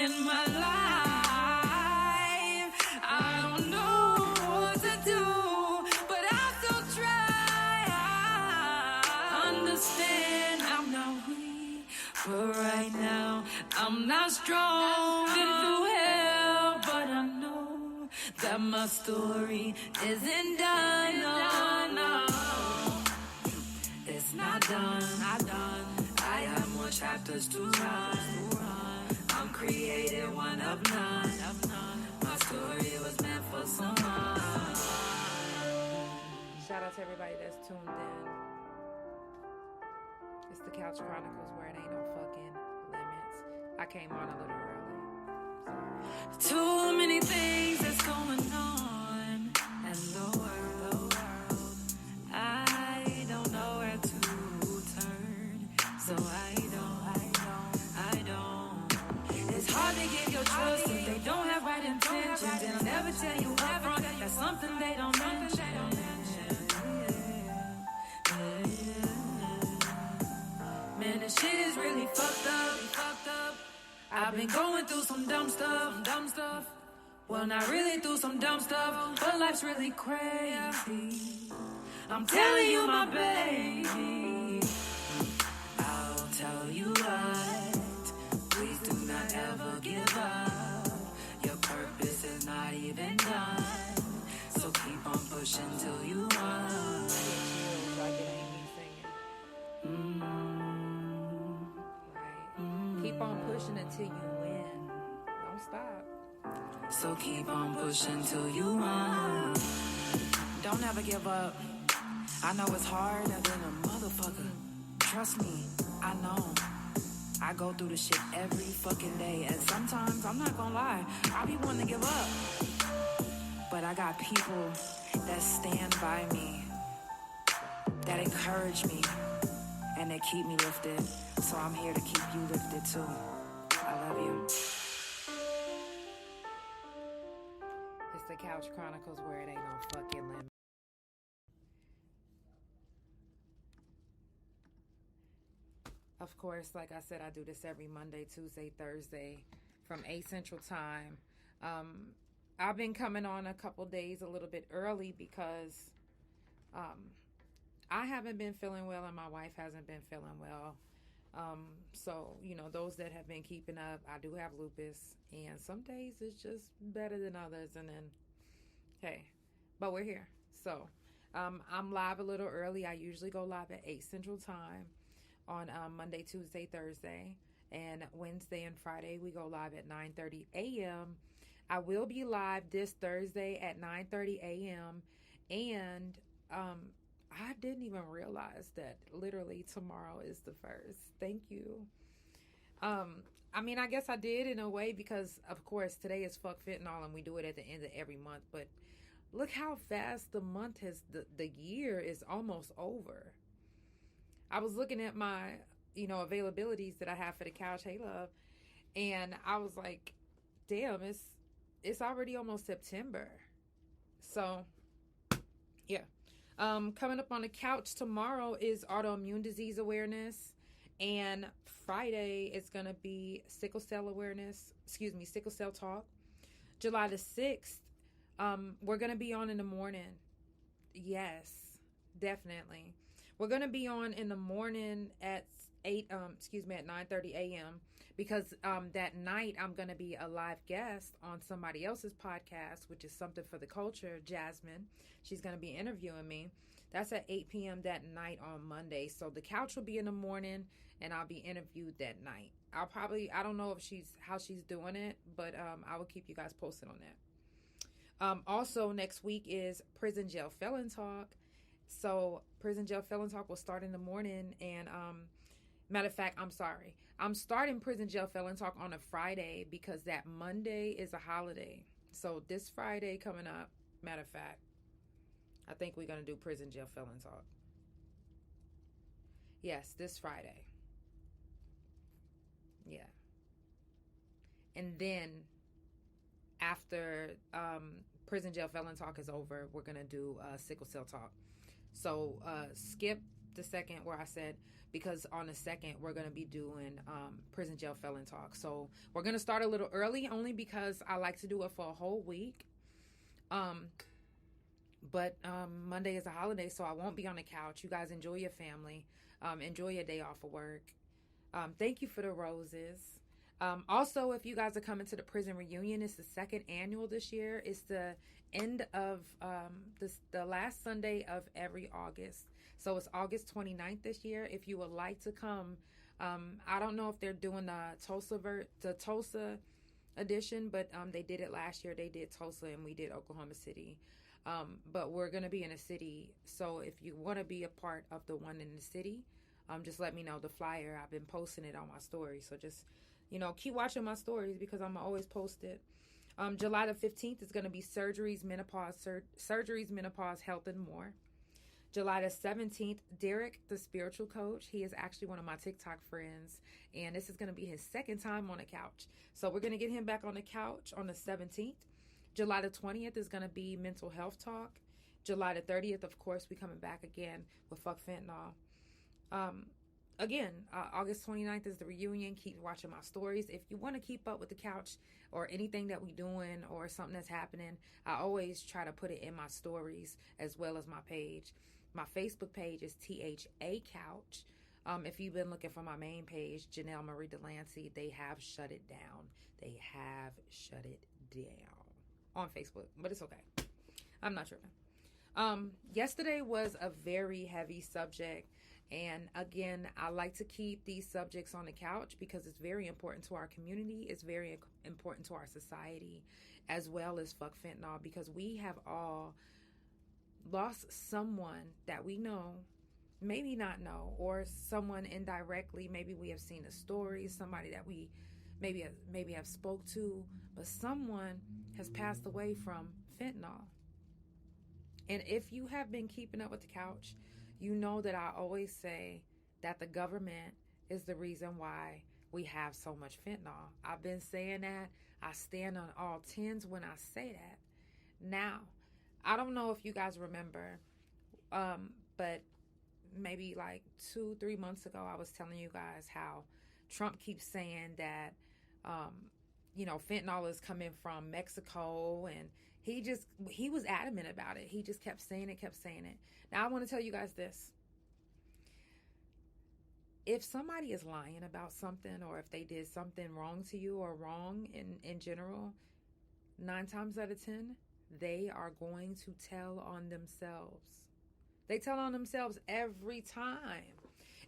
in my life. I don't know what to do, but I still try. Understand I'm not weak, but right now I'm not strong. Been through hell, but I know that my story isn't done. No. It's not done. I have more chapters to run. I'm created one of none. My story was meant for someone. Shout out to everybody that's tuned in. It's the Couch Chronicles where it ain't no fucking limits. I came on a little early. Too many things that's going on in the world. I don't know where to turn, so I don't. It's hard to give your trust if they don't have right intentions, and I'll never tell you upfront. That's something they don't mention. Man, this shit is really fucked up. I've been going through some dumb stuff. Well, not really through some dumb stuff, but life's really crazy. I'm telling you, my baby, I'll tell you what, please do not ever give up. Your purpose is not even done, so keep on pushing till you won. Like it ain't me singing. Right. Keep on pushing until you win. Don't stop. So keep on pushing till you won. Don't ever give up. I know it's harder than a motherfucker. Trust me, I know. I go through the shit every fucking day, and sometimes, I'm not gonna lie, I be wanting to give up. But I got people that stand by me, that encourage me, and they keep me lifted. So I'm here to keep you lifted too. I love you. It's the Couch Chronicles where it ain't no fucking limit. Of course, like I said, I do this every Monday, Tuesday, Thursday from 8 Central Time. I've been coming on a couple days a little bit early because I haven't been feeling well and my wife hasn't been feeling well. So, those that have been keeping up, I do have lupus, and some days it's just better than others, and then, hey, but we're here. So, I'm live a little early. I usually go live at 8 Central Time on Monday, Tuesday, Thursday, and Wednesday and Friday we go live at 9:30 a.m. I will be live this Thursday at 9:30 a.m. and I didn't even realize that literally tomorrow is the 1st. Thank you. I guess I did in a way because, of course, today is Fuck Fentanyl and we do it at the end of every month. But look how fast the month the year is almost over. I was looking at my, availabilities that I have for the couch. Hey, love. And I was like, damn, it's already almost September. So, yeah. Coming up on the couch tomorrow is autoimmune disease awareness, and Friday it's going to be sickle cell talk. July the 6th, we're going to be on in the morning. Yes, definitely. We're going to be on in the morning at 9:30 a.m. because that night I'm going to be a live guest on somebody else's podcast, which is Something for the Culture, Jasmine. She's going to be interviewing me. That's at 8 p.m. that night on Monday. So the couch will be in the morning and I'll be interviewed that night. I don't know how she's doing it, but I will keep you guys posted on that. Also next week is Prison Jail Felon Talk. So Prison Jail Felon Talk will start in the morning, and matter of fact, I'm sorry. I'm starting Prison Jail Felon Talk on a Friday because that Monday is a holiday. So this Friday coming up, matter of fact, I think we're going to do Prison Jail Felon Talk. Yes, this Friday. Yeah. And then after Prison Jail Felon Talk is over, we're going to do Sickle Cell Talk. So skip the second, where I said, because on the second, we're going to be doing prison jail felon talk. So we're going to start a little early, only because I like to do it for a whole week. But Monday is a holiday, so I won't be on the couch. You guys enjoy your family. Enjoy your day off of work. Thank you for the roses. Also, if you guys are coming to the prison reunion, it's the second annual this year. It's the end of the last Sunday of every August. So it's August 29th this year. If you would like to come, I don't know if they're doing the Tulsa edition, but they did it last year. They did Tulsa and we did Oklahoma City. But we're going to be in a city. So if you want to be a part of the one in the city, just let me know. The flyer, I've been posting it on my story. So just, keep watching my stories because I'm always post it. July the 15th is going to be surgeries, menopause, health, and more. July the 17th, Derek, the spiritual coach, he is actually one of my TikTok friends, and this is going to be his second time on the couch. So we're going to get him back on the couch on the 17th. July the 20th is going to be mental health talk. July the 30th, of course, we coming back again with Fuck Fentanyl. August 29th is the reunion. Keep watching my stories. If you want to keep up with the couch or anything that we doing or something that's happening, I always try to put it in my stories as well as my page. My Facebook page is THA Couch. If you've been looking for my main page, Janelle Marie Delancey, they have shut it down. They have shut it down on Facebook, but it's okay. I'm not tripping. Yesterday was a very heavy subject. And again, I like to keep these subjects on the couch because it's very important to our community. It's very important to our society, as well as Fuck Fentanyl, because we have all lost someone that we know, maybe not know, or someone indirectly. Maybe we have seen a story, somebody that we maybe have spoke to, but someone has passed away from fentanyl. And if you have been keeping up with the couch, you know that I always say that the government is the reason why we have so much fentanyl. I've been saying that. I stand on all 10s when I say that. Now, I don't know if you guys remember, but maybe like 2-3 months ago, I was telling you guys how Trump keeps saying that, fentanyl is coming from Mexico, and he was adamant about it. He just kept saying it. Now, I want to tell you guys this. If somebody is lying about something, or if they did something wrong to you or wrong in general, 9 times out of 10, they are going to tell on themselves. They tell on themselves every time.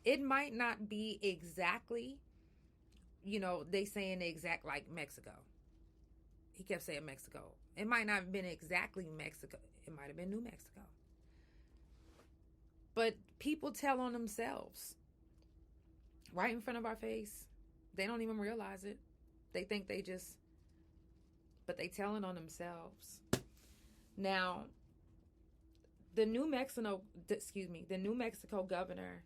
It might not be exactly, they saying the exact like Mexico. He kept saying Mexico. It might not have been exactly Mexico. It might have been New Mexico. But people tell on themselves right in front of our face. They don't even realize it. They think but they telling on themselves. Now, the New Mexico governor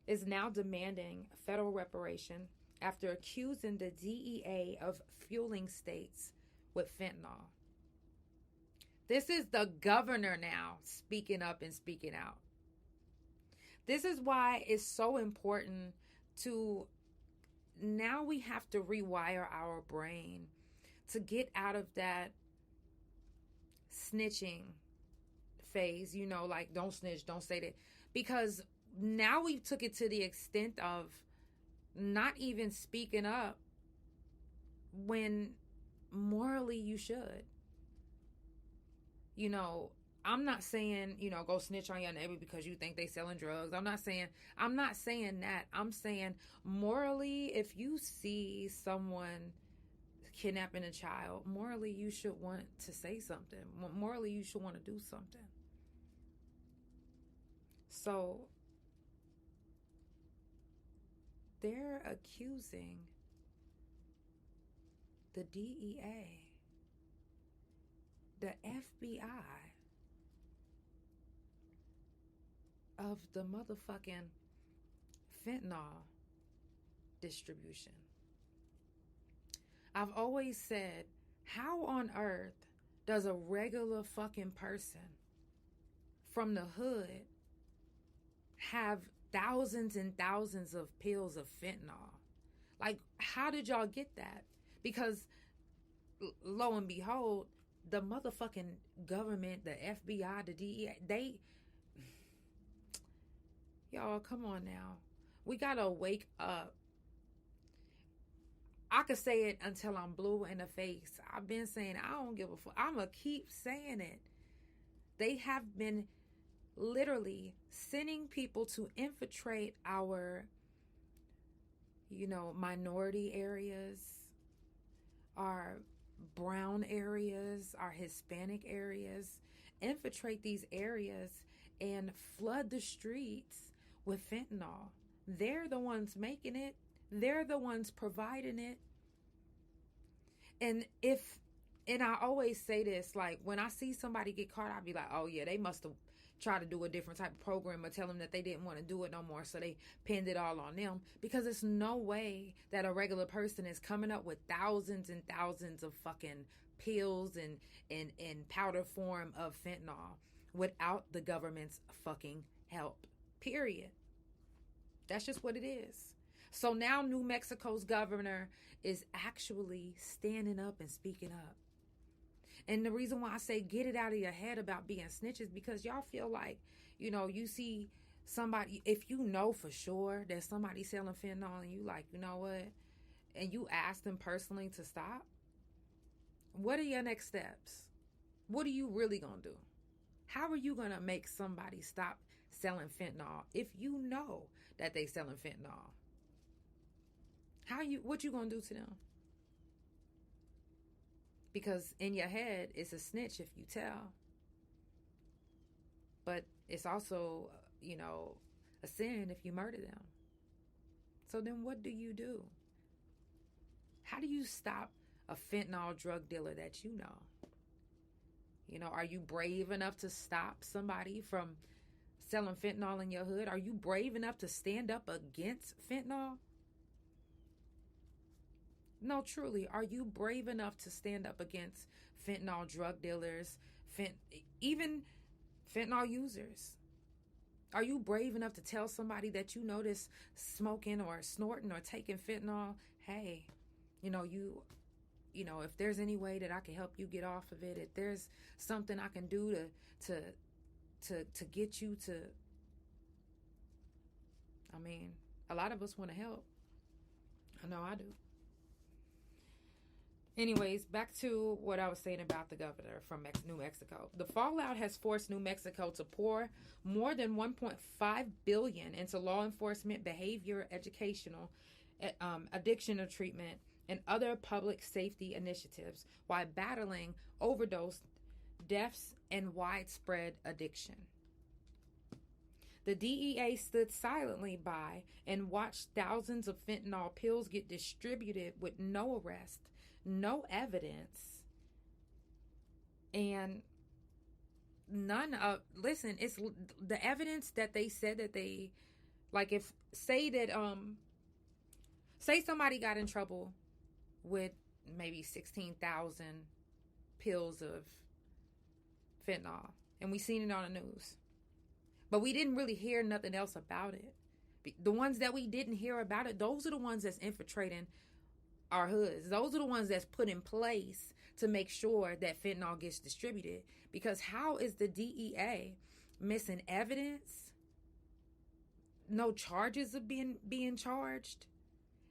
is now demanding federal reparation after accusing the DEA of fueling states with fentanyl. This is the governor now speaking up and speaking out. This is why it's so important now we have to rewire our brain to get out of that snitching phase, like don't snitch, don't say that. Because now we took it to the extent of not even speaking up when morally you should. I'm not saying, go snitch on your neighbor because you think they selling drugs. I'm not saying that. I'm saying morally, if you see someone kidnapping a child, morally you should want to say something. Morally you should want to do something. So they're accusing the DEA, the FBI, of the motherfucking fentanyl distribution. I've always said, how on earth does a regular fucking person from the hood have thousands and thousands of pills of fentanyl. Like, how did y'all get that? Because lo and behold, the motherfucking government, the FBI, the DEA, y'all, come on now. We gotta wake up. I could say it until I'm blue in the face. I've been saying I don't give a fuck. I'm gonna keep saying it. They have been literally sending people to infiltrate our, minority areas, our brown areas, our Hispanic areas, infiltrate these areas and flood the streets with fentanyl. They're the ones making it. They're the ones providing it. And I always say this, like, when I see somebody get caught, I'll be like, oh yeah, they must have tried to do a different type of program or tell them that they didn't want to do it no more, so they pinned it all on them. Because there's no way that a regular person is coming up with thousands and thousands of fucking pills and in powder form of fentanyl without the government's fucking help. Period. That's just what it is. So now New Mexico's governor is actually standing up and speaking up. And the reason why I say get it out of your head about being snitches, because y'all feel like, you see somebody, if you know for sure that somebody's selling fentanyl and you like, you know what, and you ask them personally to stop, what are your next steps? What are you really going to do? How are you going to make somebody stop selling fentanyl if you know that they selling fentanyl? What you going to do to them? Because in your head, it's a snitch if you tell. But it's also, a sin if you murder them. So then what do you do? How do you stop a fentanyl drug dealer that you know? Are you brave enough to stop somebody from selling fentanyl in your hood? Are you brave enough to stand up against fentanyl? No, truly, are you brave enough to stand up against fentanyl drug dealers, even fentanyl users? Are you brave enough to tell somebody that you notice smoking or snorting or taking fentanyl, hey, if there's any way that I can help you get off of it, if there's something I can do to get you to, a lot of us want to help. I know I do. Anyways, back to what I was saying about the governor from New Mexico. The fallout has forced New Mexico to pour more than $1.5 billion into law enforcement, behavior, educational, addiction treatment, and other public safety initiatives while battling overdose deaths and widespread addiction. The DEA stood silently by and watched thousands of fentanyl pills get distributed with no arrest, no evidence, and it's the evidence that they said that they, like, if say somebody got in trouble with maybe 16,000 pills of fentanyl, and we seen it on the news, but we didn't really hear nothing else about it. The ones that we didn't hear about it, those are the ones that's infiltrating our hoods. Those are the ones that's put in place to make sure that fentanyl gets distributed. Because how is the DEA missing evidence? No charges of being charged.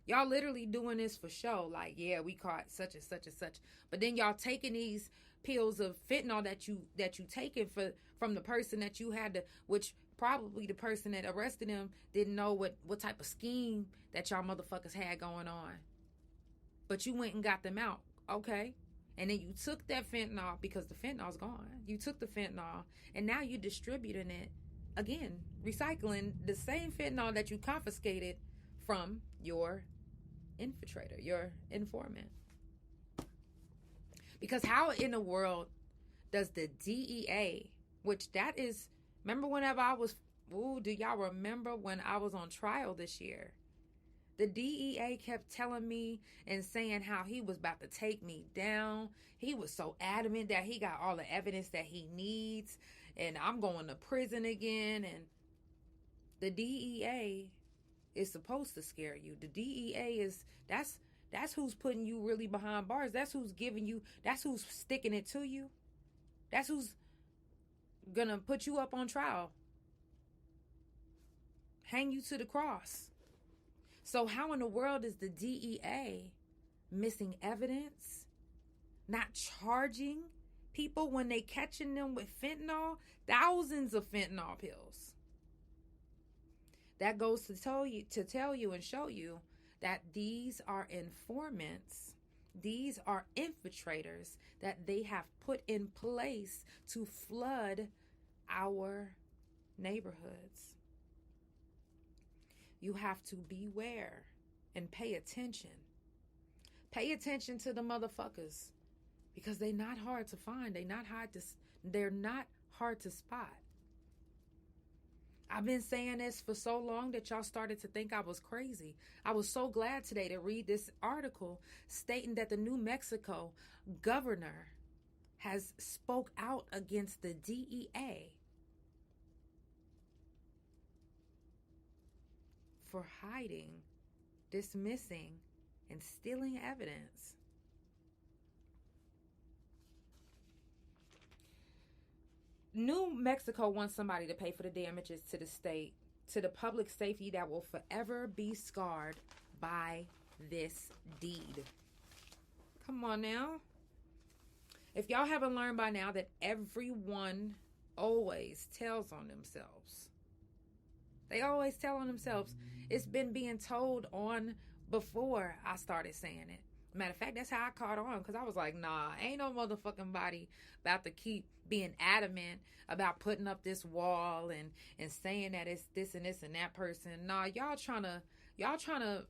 Y'all literally doing this for show. Like, yeah, we caught such and such and such. But then y'all taking these pills of fentanyl that you taken from the person that you had to, which probably the person that arrested him didn't know what type of scheme that y'all motherfuckers had going on. But you went and got them out, okay? And then you took that fentanyl, because the fentanyl's gone. You took the fentanyl, and now you're distributing it, again, recycling the same fentanyl that you confiscated from your infiltrator, your informant. Because how in the world does the DEA, which that is, remember whenever do y'all remember when I was on trial this year? The DEA kept telling me and saying how he was about to take me down. He was so adamant that he got all the evidence that he needs, and I'm going to prison again. And The DEA is supposed to scare you. The DEA that's who's putting you really behind bars. That's who's giving you, that's who's sticking it to you. That's who's gonna put you up on trial. Hang you to the cross. So how in the world is the DEA missing evidence? Not charging people when they catching them with fentanyl? Thousands of fentanyl pills. That goes to tell you and show you that these are informants. These are infiltrators that they have put in place to flood our neighborhoods. You have to beware and pay attention. Pay attention to the motherfuckers, because they're not hard to find. They're not hard to spot. I've been saying this for so long that y'all started to think I was crazy. I was so glad today to read this article stating that the New Mexico governor has spoke out against the DEA for hiding, dismissing, and stealing evidence. New Mexico wants somebody to pay for the damages to the state, to the public safety that will forever be scarred by this deed. Come on now. If y'all haven't learned by now that everyone always tells on themselves. They always tell on themselves. It's been being told on before I started saying it. Matter of fact, that's how I caught on, because I was like, nah, ain't no motherfucking body about to keep being adamant about putting up this wall and saying that it's this and this and that person. Nah, y'all trying to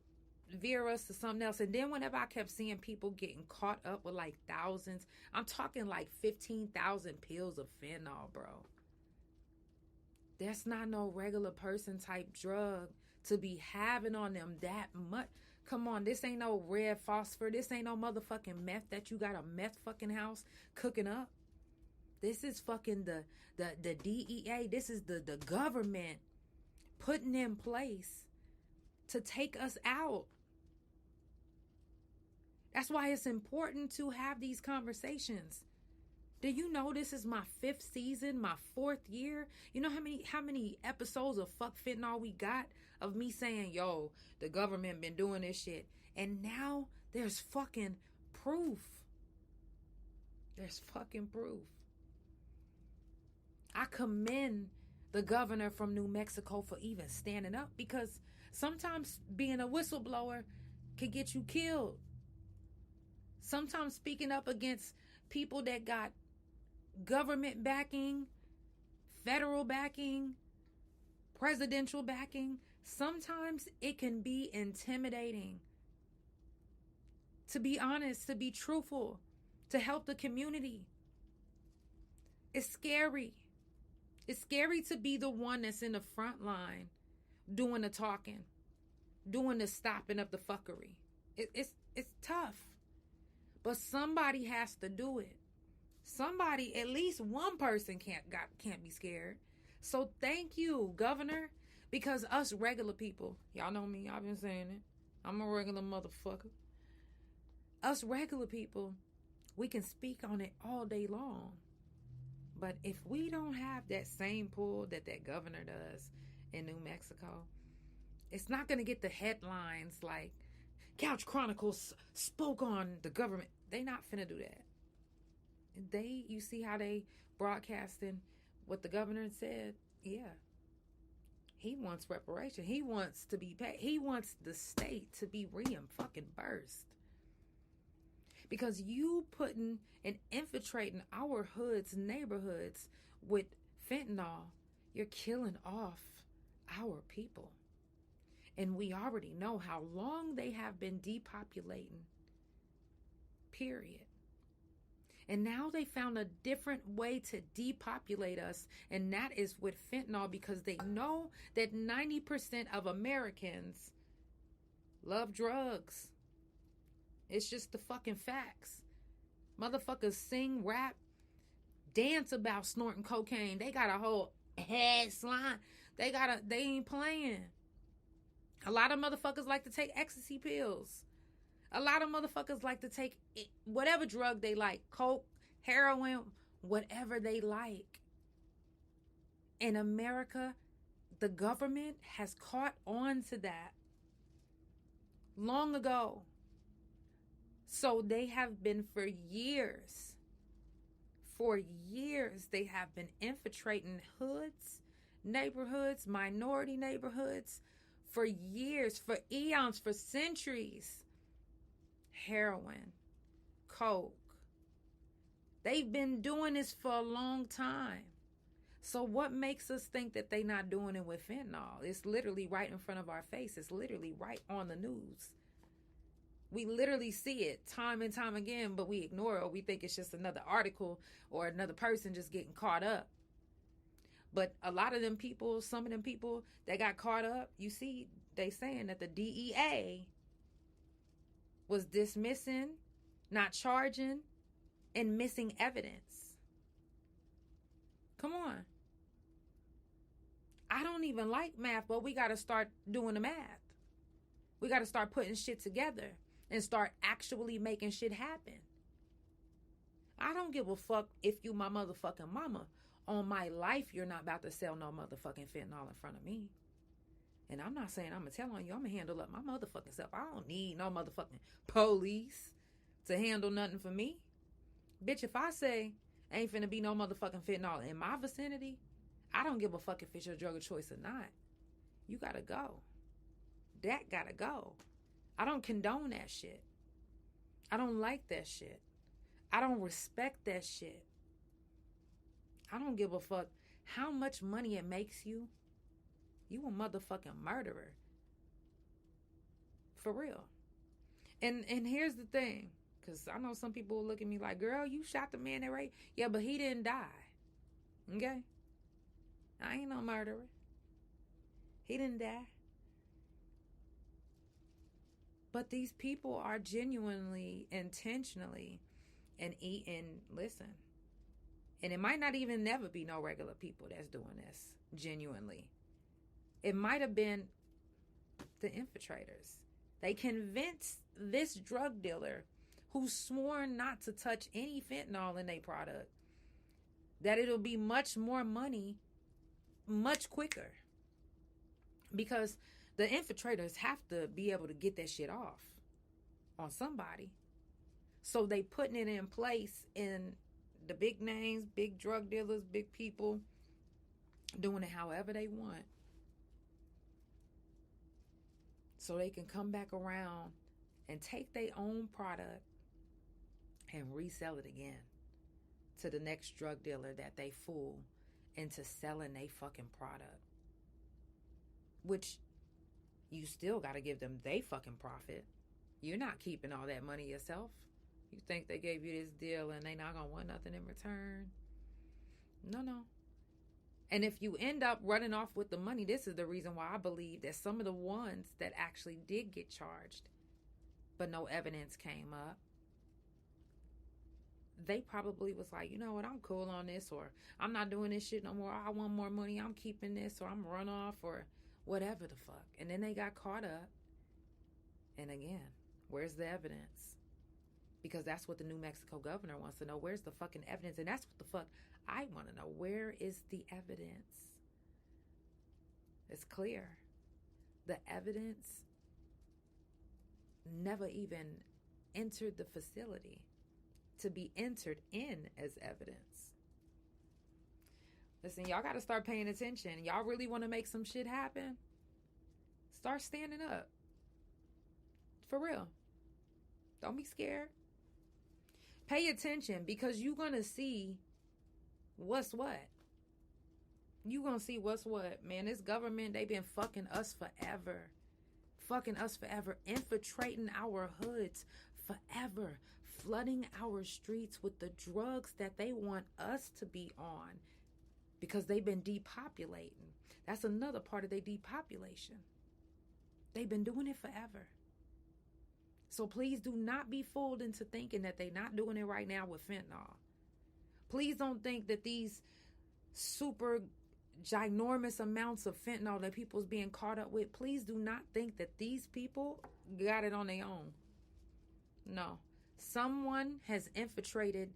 veer us to something else. And then whenever I kept seeing people getting caught up with like thousands, I'm talking like 15,000 pills of fentanyl, bro. That's not no regular person type drug to be having on them that much. Come on, this ain't no red phosphor. This ain't no motherfucking meth that you got a meth fucking house cooking up. This is fucking the DEA. This is the government putting in place to take us out. That's why it's important to have these conversations. Do you know this is my 5th season, my 4th year? You know how many episodes of Fuck Fentanyl we got of me saying, yo, the government been doing this shit. And now there's fucking proof. There's fucking proof. I commend the governor from New Mexico for even standing up, because sometimes being a whistleblower can get you killed. Sometimes speaking up against people that got government backing, federal backing, presidential backing, sometimes it can be intimidating. To be honest, to be truthful, to help the community. It's scary. It's scary to be the one that's in the front line doing the talking, doing the stopping of the fuckery. It's tough. But somebody has to do it. Somebody, at least one person can't be scared. So thank you, Governor, because us regular people, y'all know me, I've been saying it. I'm a regular motherfucker. Us regular people, we can speak on it all day long. But if we don't have that same pull that governor does in New Mexico, it's not going to get the headlines like Couch Chronicles spoke on the government. They not finna do that. You see how they broadcasting what the governor said? Yeah. He wants reparation. He wants to be paid. He wants the state to be reimburse. Because you putting and infiltrating our hoods, neighborhoods with fentanyl, you're killing off our people. And we already know how long they have been depopulating. Period. And now they found a different way to depopulate us, and that is with fentanyl, because they know that 90% of Americans love drugs. It's just the fucking facts. Motherfuckers sing, rap, dance about snorting cocaine. They got a whole head They ain't playing. A lot of motherfuckers like to take ecstasy pills. A lot of motherfuckers like to take whatever drug they like. Coke, heroin, whatever they like. In America, the government has caught on to that long ago. So they have been for years, they have been infiltrating hoods, neighborhoods, minority neighborhoods for years, for eons, for centuries. Heroin, coke. They've been doing this for a long time. So what makes us think that they're not doing it with fentanyl? It's literally right in front of our face. It's literally right on the news. We literally see it time and time again, but we ignore it. Or we think it's just another article or another person just getting caught up. But a lot of them people, some of them people that got caught up, you see, they saying that the DEA was dismissing, not charging, and missing evidence. Come on. I don't even like math, but we got to start doing the math. We got to start putting shit together and start actually making shit happen. I don't give a fuck if you my motherfucking mama. On my life, you're not about to sell no motherfucking fentanyl in front of me. And I'm not saying I'm going to tell on you. I'm going to handle up my motherfucking self. I don't need no motherfucking police to handle nothing for me. Bitch, if I say ain't finna be no motherfucking fentanyl in my vicinity, I don't give a fuck if it's your drug of choice or not. You gotta go. That gotta go. I don't condone that shit. I don't like that shit. I don't respect that shit. I don't give a fuck how much money it makes you. You a motherfucking murderer. For real. And here's the thing. Because I know some people will look at me like, girl, you shot the man that raped. Yeah, but he didn't die. Okay? I ain't no murderer. He didn't die. But these people are genuinely, intentionally, and listen. And it might not even never be no regular people that's doing this, genuinely. It might have been the infiltrators. They convinced this drug dealer who's sworn not to touch any fentanyl in their product that it'll be much more money much quicker, because the infiltrators have to be able to get that shit off on somebody. So they putting it in place, in the big names, big drug dealers, big people doing it however they want, so they can come back around and take their own product and resell it again to the next drug dealer that they fool into selling their fucking product. Which you still got to give them their fucking profit. You're not keeping all that money yourself. You think they gave you this deal and they not going to want nothing in return? No. And if you end up running off with the money, this is the reason why I believe that some of the ones that actually did get charged, but no evidence came up, they probably was like, you know what, I'm cool on this, or I'm not doing this shit no more. I want more money. I'm keeping this, or I'm run off, or whatever the fuck. And then they got caught up. And again, where's the evidence? Because that's what the New Mexico governor wants to know. Where's the fucking evidence? And that's what the fuck I want to know. Where is the evidence? It's clear. The evidence never even entered the facility to be entered in as evidence. Listen, y'all got to start paying attention. Y'all really want to make some shit happen? Start standing up. For real. Don't be scared. Pay attention, because you're going to see what's what. You're going to see what's what. Man, this government, they been fucking us forever. Fucking us forever. Infiltrating our hoods forever. Flooding our streets with the drugs that they want us to be on, because they've been depopulating. That's another part of their depopulation. They've been doing it forever. So please do not be fooled into thinking that they're not doing it right now with fentanyl. Please don't think that these super ginormous amounts of fentanyl that people's being caught up with, please do not think that these people got it on their own. No. Someone has infiltrated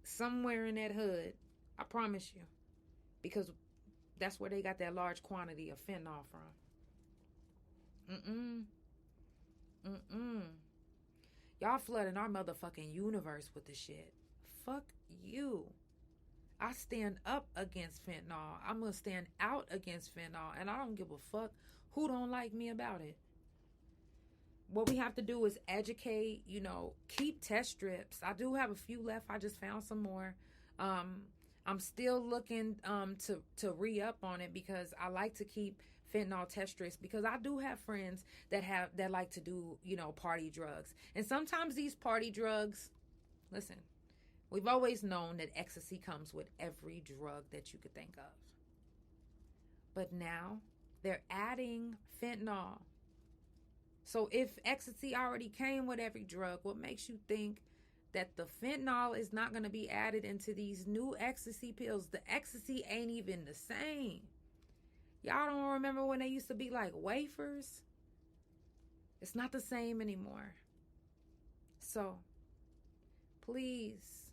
somewhere in that hood. I promise you. Because that's where they got that large quantity of fentanyl from. Y'all flooding our motherfucking universe with the shit. Fuck you. I stand up against fentanyl. I'm going to stand out against fentanyl. And I don't give a fuck who don't like me about it. What we have to do is educate, keep test strips. I do have a few left. I just found some more. I'm still looking to re-up on it because I like to keep fentanyl test strips because I do have friends that like to do, party drugs. And sometimes these party drugs, listen, we've always known that ecstasy comes with every drug that you could think of. But now they're adding fentanyl. So if ecstasy already came with every drug, what makes you think that the fentanyl is not going to be added into these new ecstasy pills? The ecstasy ain't even the same. Y'all don't remember when they used to be like wafers? It's not the same anymore. So, please,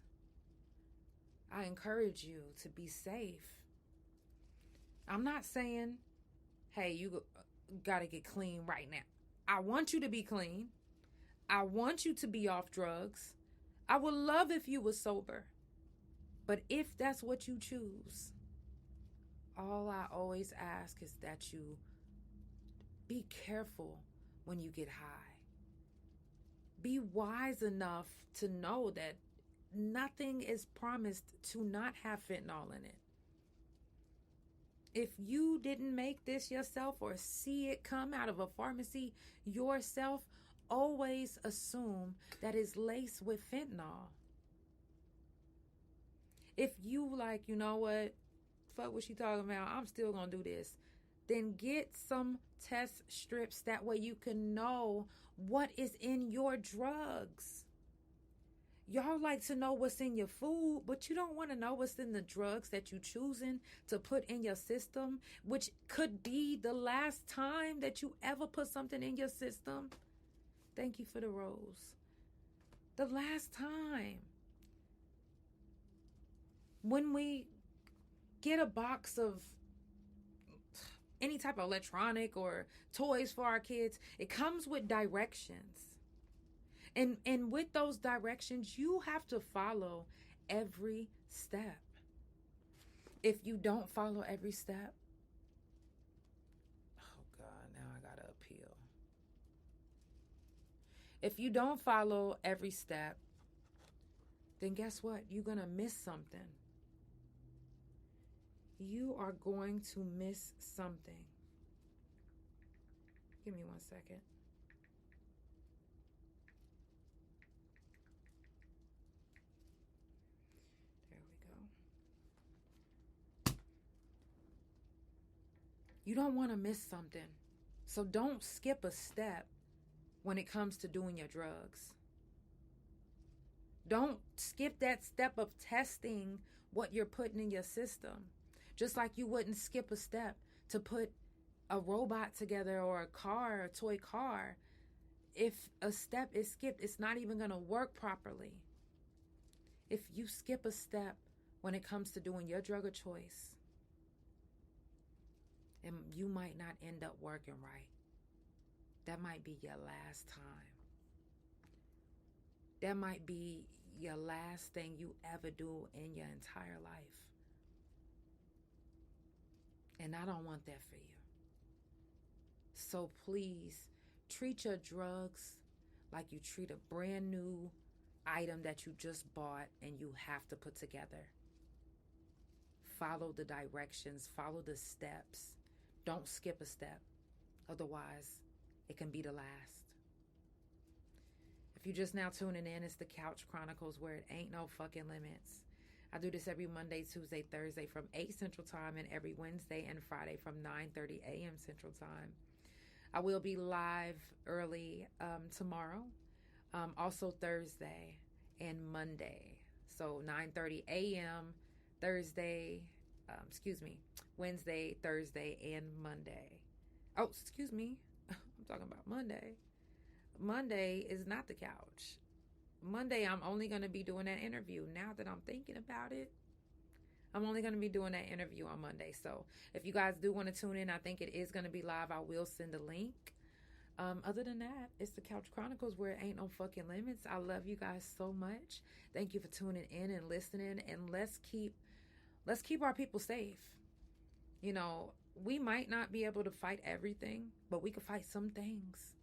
I encourage you to be safe. I'm not saying, hey, you got to get clean right now. I want you to be clean. I want you to be off drugs. I would love if you were sober. But if that's what you choose, all I always ask is that you be careful when you get high. Be wise enough to know that nothing is promised to not have fentanyl in it. If you didn't make this yourself or see it come out of a pharmacy yourself, always assume that it's laced with fentanyl. If you like, you know what, fuck what she talking about, I'm still gonna do this, then get some test strips. That way you can know what is in your drugs. Y'all like to know what's in your food, but you don't want to know what's in the drugs that you choosing to put in your system, which could be the last time that you ever put something in your system. Thank you for the rose. The last time. When we get a box of any type of electronic or toys for our kids, it comes with directions. And with those directions, you have to follow every step. If you don't follow every step, oh God, now I gotta appeal. If you don't follow every step, then guess what? You're gonna miss something. You are going to miss something. Give me 1 second. You don't want to miss something. So don't skip a step when it comes to doing your drugs. Don't skip that step of testing what you're putting in your system. Just like you wouldn't skip a step to put a robot together or a car, a toy car. If a step is skipped, it's not even going to work properly. If you skip a step when it comes to doing your drug of choice, and you might not end up working right. That might be your last time. That might be your last thing you ever do in your entire life. And I don't want that for you. So please, treat your drugs like you treat a brand new item that you just bought and you have to put together. Follow the directions, follow the steps. Don't skip a step. Otherwise, it can be the last. If you're just now tuning in, it's the Couch Chronicles where it ain't no fucking limits. I do this every Monday, Tuesday, Thursday from 8 Central Time and every Wednesday and Friday from 9:30 a.m. Central Time. I will be live early tomorrow, also Thursday and Monday. So 9:30 a.m. Thursday Wednesday, Thursday, and Monday. Oh, excuse me. I'm talking about Monday. Monday is not the couch. Monday, I'm only going to be doing that interview. Now that I'm thinking about it, I'm only going to be doing that interview on Monday. So if you guys do want to tune in, I think it is going to be live. I will send a link. Other than that, it's the Couch Chronicles where it ain't no fucking limits. I love you guys so much. Thank you for tuning in and listening. And let's keep our people safe. You know, we might not be able to fight everything, but we can fight some things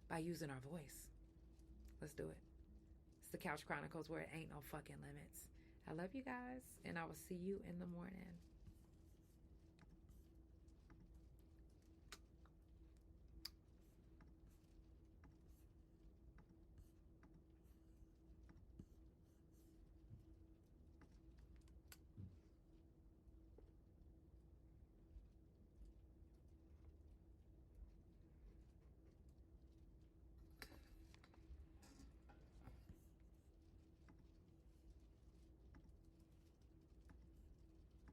by using our voice. Let's do it. It's the Couch Chronicles where it ain't no fucking limits. I love you guys, and I will see you in the morning.